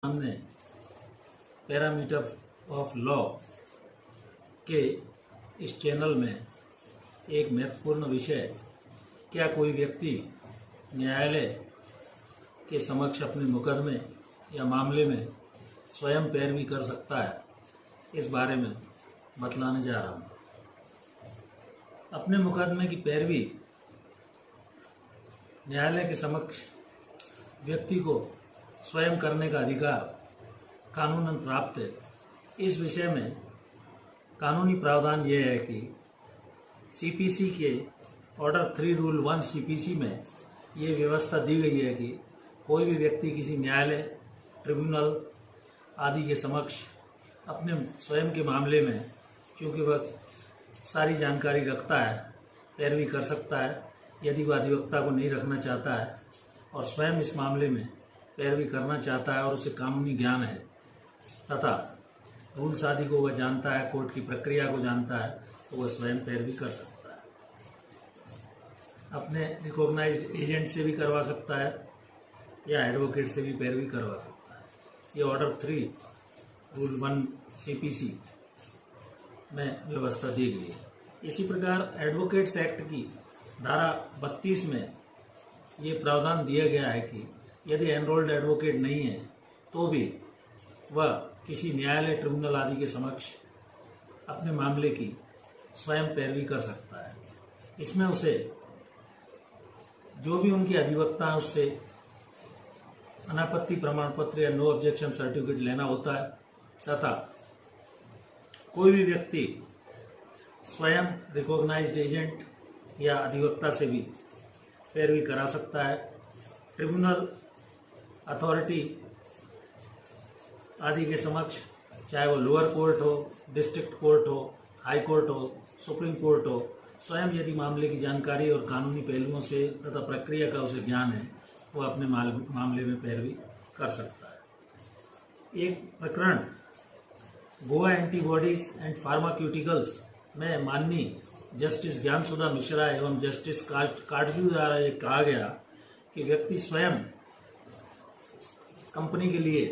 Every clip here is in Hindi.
सामने पैरामीटर ऑफ लॉ के इस चैनल में एक महत्वपूर्ण विषय, क्या कोई व्यक्ति न्यायालय के समक्ष अपने मुकदमे या मामले में स्वयं पैरवी कर सकता है, इस बारे में बतलाने जा रहा हूँ। अपने मुकदमे की पैरवी न्यायालय के समक्ष व्यक्ति को स्वयं करने का अधिकार कानूनन प्राप्त है। इस विषय में कानूनी प्रावधान यह है कि सीपीसी के ऑर्डर 3 रूल 1 सीपीसी में ये व्यवस्था दी गई है कि कोई भी व्यक्ति किसी न्यायालय, ट्रिब्यूनल आदि के समक्ष अपने स्वयं के मामले में, क्योंकि वह सारी जानकारी रखता है, पैरवी कर सकता है। यदि वह अधिवक्ता को नहीं रखना चाहता है और स्वयं इस मामले में पैरवी करना चाहता है और उसे कानूनी ज्ञान है तथा रूल्स आदि को वह जानता है, कोर्ट की प्रक्रिया को जानता है, तो वह स्वयं पैरवी कर सकता है। अपने रिकॉग्नाइज्ड एजेंट से भी करवा सकता है या एडवोकेट से भी पैरवी करवा सकता है। ये ऑर्डर 3 रूल 1 सीपीसी में व्यवस्था दी गई है। इसी प्रकार एडवोकेट्स एक्ट की धारा 32 में ये प्रावधान दिया गया है कि यदि एनरोल्ड एडवोकेट नहीं है तो भी वह किसी न्यायालय, ट्रिब्यूनल आदि के समक्ष अपने मामले की स्वयं पैरवी कर सकता है। इसमें उसे जो भी उनकी अधिवक्ता है उससे अनापत्ति प्रमाण पत्र या नो ऑब्जेक्शन सर्टिफिकेट लेना होता है तथा कोई भी व्यक्ति स्वयं रिकॉग्नाइज्ड एजेंट या अधिवक्ता से भी पैरवी करा सकता है। ट्रिब्यूनल, अथॉरिटी आदि के समक्ष, चाहे वो लोअर कोर्ट हो, डिस्ट्रिक्ट कोर्ट हो, हाई कोर्ट हो, सुप्रीम कोर्ट हो, स्वयं यदि मामले की जानकारी और कानूनी पहलुओं से तथा प्रक्रिया का उसे ज्ञान है, वो अपने मामले में पैरवी कर सकता है। एक प्रकरण गोवा एंटीबॉडीज एंड फार्माक्यूटिकल्स में माननीय जस्टिस ज्ञानसुधा मिश्रा एवं जस्टिस काटजू द्वारा ये कहा गया कि व्यक्ति स्वयं कंपनी के लिए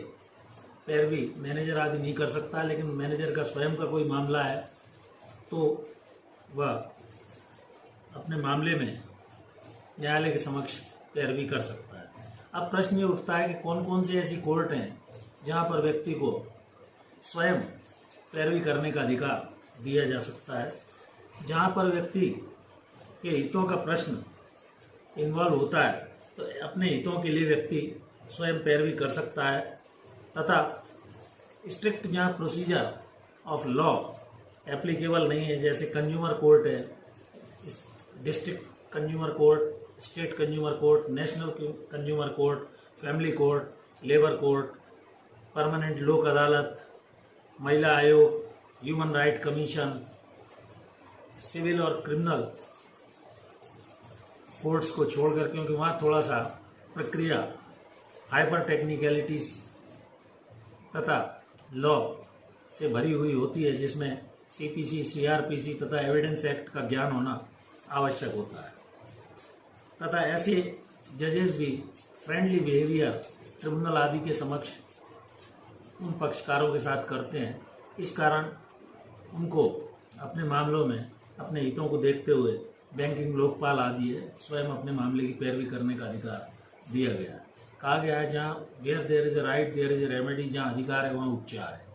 पैरवी मैनेजर आदि नहीं कर सकता, लेकिन मैनेजर का स्वयं का कोई मामला है तो वह अपने मामले में न्यायालय के समक्ष पैरवी कर सकता है। अब प्रश्न ये उठता है कि कौन कौन सी ऐसी कोर्ट हैं जहां पर व्यक्ति को स्वयं पैरवी करने का अधिकार दिया जा सकता है। जहां पर व्यक्ति के हितों का प्रश्न इन्वॉल्व होता है तो अपने हितों के लिए व्यक्ति स्वयं पैरवी कर सकता है तथा स्ट्रिक्ट जहां प्रोसीजर ऑफ लॉ एप्लीकेबल नहीं है, जैसे कंज्यूमर कोर्ट है, district consumer court, state consumer court, national consumer court, family court, labour court, permanent लोक अदालत, महिला आयोग, ह्यूमन राइट कमीशन, सिविल और क्रिमिनल कोर्ट्स को छोड़कर, क्योंकि वहां थोड़ा सा प्रक्रिया हाइपर टेक्निकलिटीज तथा लॉ से भरी हुई होती है, जिसमें सीपीसी, सीआरपीसी तथा एविडेंस एक्ट का ज्ञान होना आवश्यक होता है तथा ऐसे जजेस भी फ्रेंडली बिहेवियर ट्रिब्यूनल आदि के समक्ष उन पक्षकारों के साथ करते हैं। इस कारण उनको अपने मामलों में अपने हितों को देखते हुए बैंकिंग, लोकपाल आदि है, स्वयं अपने मामले की पैरवी करने का अधिकार दिया गया है। कहा गया है जहाँ where there is a right there is a remedy, जहाँ अधिकार है वहाँ उपचार है।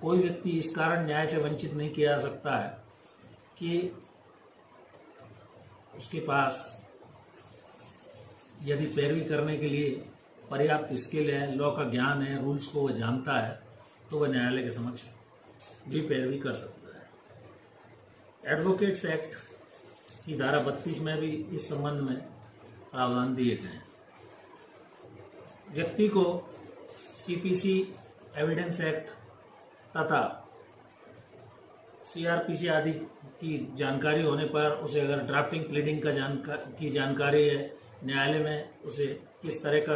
कोई व्यक्ति इस कारण न्याय से वंचित नहीं किया जा सकता है कि उसके पास यदि पैरवी करने के लिए पर्याप्त स्किल है, लॉ का ज्ञान है, रूल्स को वह जानता है, तो वह न्यायालय के समक्ष भी पैरवी कर सकता है। एडवोकेट्स एक्ट की धारा 32 में भी इस संबंध में प्रावधान दिए गए हैं। व्यक्ति को सीपीसी, एविडेंस एक्ट तथा सीआरपीसी आदि की जानकारी होने पर उसे अगर ड्राफ्टिंग प्लीडिंग की जानकारी है, न्यायालय में उसे किस तरह का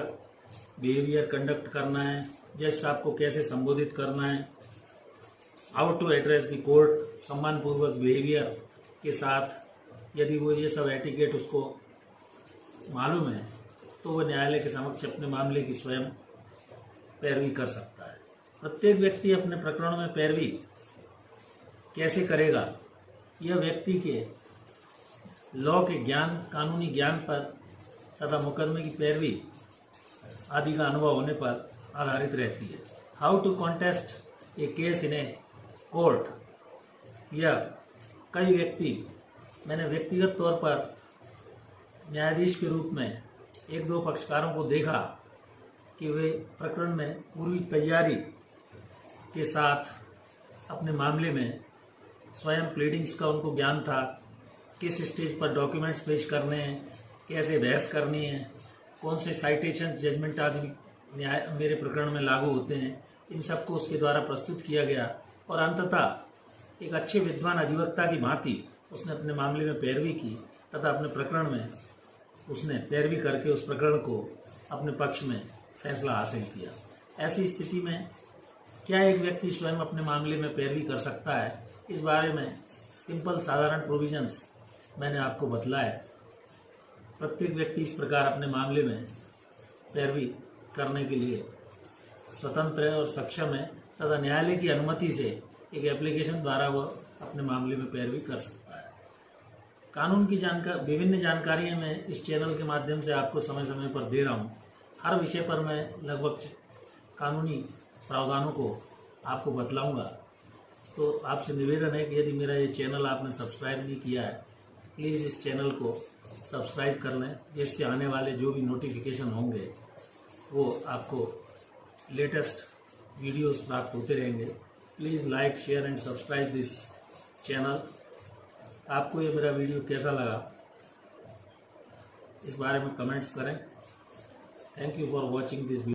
बिहेवियर कंडक्ट करना है, जज साहब को कैसे संबोधित करना है, how to address the court, सम्मानपूर्वक बिहेवियर के साथ, यदि वो ये सब एटिकेट उसको मालूम है तो वह न्यायालय के समक्ष अपने मामले की स्वयं पैरवी कर सकता है। प्रत्येक व्यक्ति अपने प्रकरण में पैरवी कैसे करेगा, यह व्यक्ति के लॉ के ज्ञान, कानूनी ज्ञान पर तथा मुकदमे की पैरवी आदि का अनुभव होने पर आधारित रहती है। How to contest a case in a court, यह कई व्यक्ति, मैंने व्यक्तिगत तौर पर न्यायाधीश के रूप में एक दो पक्षकारों को देखा कि वे प्रकरण में पूरी तैयारी के साथ अपने मामले में स्वयं प्लीडिंग्स का उनको ज्ञान था, किस स्टेज पर डॉक्यूमेंट्स पेश करने हैं, कैसे बहस करनी है, कौन से साइटेशन जजमेंट आदि न्याय मेरे प्रकरण में लागू होते हैं, इन सबको उसके द्वारा प्रस्तुत किया गया और अंततः एक अच्छे विद्वान अधिवक्ता की भांति उसने अपने मामले में पैरवी की तथा अपने प्रकरण में उसने पैरवी करके उस प्रकरण को अपने पक्ष में फैसला हासिल किया। ऐसी स्थिति में क्या एक व्यक्ति स्वयं अपने मामले में पैरवी कर सकता है, इस बारे में सिंपल साधारण प्रोविजंस मैंने आपको बतलाया। प्रत्येक व्यक्ति इस प्रकार अपने मामले में पैरवी करने के लिए स्वतंत्र है और सक्षम है तथा न्यायालय की अनुमति से एक एप्लीकेशन द्वारा वह अपने मामले में पैरवी कर सकता है। कानून की विभिन्न जानकारियां मैं इस चैनल के माध्यम से आपको समय समय पर दे रहा हूं। हर विषय पर मैं लगभग कानूनी प्रावधानों को आपको बतलाऊंगा। तो आपसे निवेदन है कि यदि मेरा ये चैनल आपने सब्सक्राइब नहीं किया है, प्लीज़ इस चैनल को सब्सक्राइब कर लें, जिससे आने वाले जो भी नोटिफिकेशन होंगे वो आपको लेटेस्ट वीडियोस प्राप्त होते रहेंगे। Please like, share and subscribe this channel. आपको ये मेरा वीडियो कैसा लगा, इस बारे में कमेंट्स करें। Thank you for watching this video.